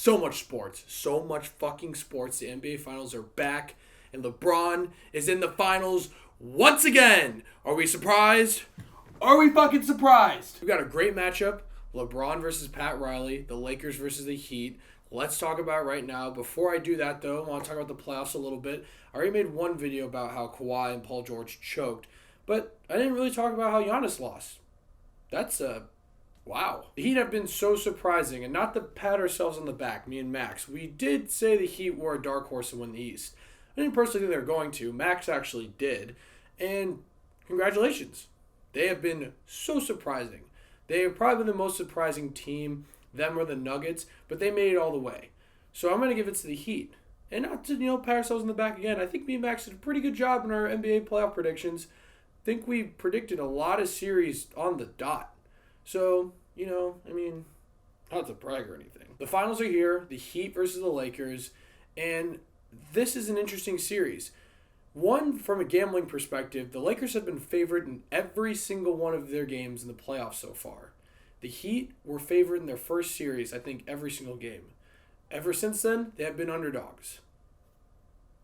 So much sports. So much fucking sports. The NBA Finals are back, and LeBron is in the finals once again. Are we surprised? Are we fucking surprised? We got a great matchup. LeBron versus Pat Riley. The Lakers versus the Heat. Let's talk about it right now. Before I do that, though, I want to talk about the playoffs a little bit. I already made one video about how Kawhi and Paul George choked, but I didn't really talk about how Giannis lost. That's wow. The Heat have been so surprising, and not to pat ourselves on the back, me and Max. We did say the Heat were a dark horse to win the East. I didn't personally think they were going to. Max actually did. And congratulations. They have been so surprising. They have probably been the most surprising team, them or the Nuggets, but they made it all the way. So I'm going to give it to the Heat. And not to, pat ourselves on the back again. I think me and Max did a pretty good job in our NBA playoff predictions. I think we predicted a lot of series on the dot. So, not to brag or anything. The finals are here, the Heat versus the Lakers, and this is an interesting series. One, from a gambling perspective, the Lakers have been favored in every single one of their games in the playoffs so far. The Heat were favored in their first series, I think, every single game. Ever since then, they have been underdogs.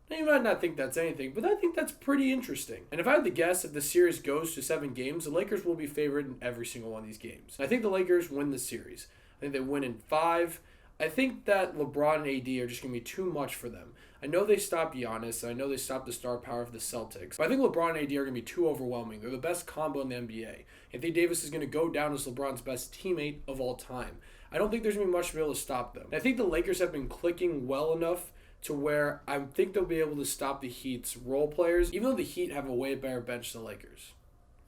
Now, you might not think that's anything, but I think that's pretty interesting. And if I had to guess, if the series goes to 7 games, the Lakers will be favored in every single one of these games. And I think the Lakers win the series. I think they win in 5. I think that LeBron and AD are just going to be too much for them. I know they stopped Giannis. I know they stopped the star power of the Celtics. But I think LeBron and AD are going to be too overwhelming. They're the best combo in the NBA. Anthony Davis is going to go down as LeBron's best teammate of all time. I don't think there's going to be much to be able to stop them. And I think the Lakers have been clicking well enough to where I think they'll be able to stop the Heat's role players, even though the Heat have a way better bench than the Lakers.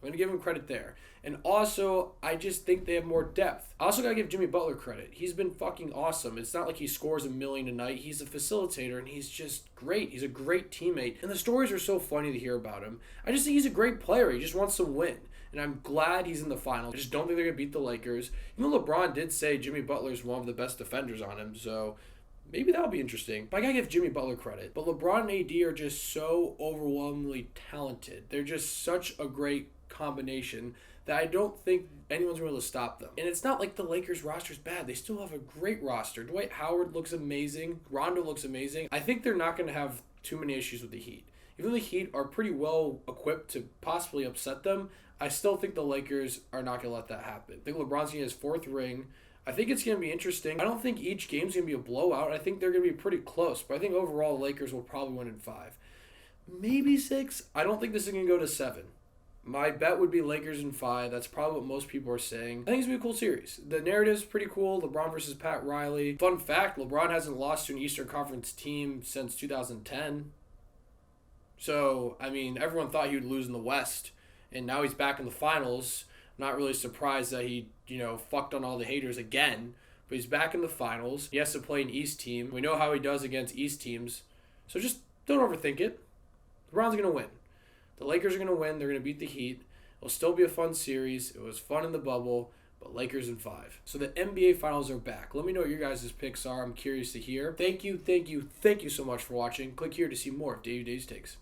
I'm going to give them credit there. And also, I just think they have more depth. I also got to give Jimmy Butler credit. He's been fucking awesome. It's not like he scores a million a night. He's a facilitator, and he's just great. He's a great teammate. And the stories are so funny to hear about him. I just think he's a great player. He just wants to win. And I'm glad he's in the finals. I just don't think they're going to beat the Lakers. Even though LeBron did say Jimmy Butler's one of the best defenders on him, so maybe that'll be interesting. But I gotta give Jimmy Butler credit. But LeBron and AD are just so overwhelmingly talented. They're just such a great combination that I don't think anyone's going to be able to stop them. And it's not like the Lakers roster's bad. They still have a great roster. Dwight Howard looks amazing. Rondo looks amazing. I think they're not going to have too many issues with the Heat. Even though the Heat are pretty well equipped to possibly upset them, I still think the Lakers are not going to let that happen. I think LeBron's going to get his 4th ring. I think it's going to be interesting. I don't think each game's going to be a blowout. I think they're going to be pretty close. But I think overall the Lakers will probably win in 5. Maybe 6. I don't think this is going to go to 7. My bet would be Lakers in 5. That's probably what most people are saying. I think it's going to be a cool series. The narrative's pretty cool. LeBron versus Pat Riley. Fun fact, LeBron hasn't lost to an Eastern Conference team since 2010. So, everyone thought he would lose in the West. And now he's back in the finals. Not really surprised that he, fucked on all the haters again. But he's back in the finals. He has to play an East team. We know how he does against East teams. So just don't overthink it. LeBron's going to win. The Lakers are going to win. They're going to beat the Heat. It'll still be a fun series. It was fun in the bubble, but Lakers in 5. So the NBA Finals are back. Let me know what your guys' picks are. I'm curious to hear. Thank you so much for watching. Click here to see more of Davey Dave's Takes.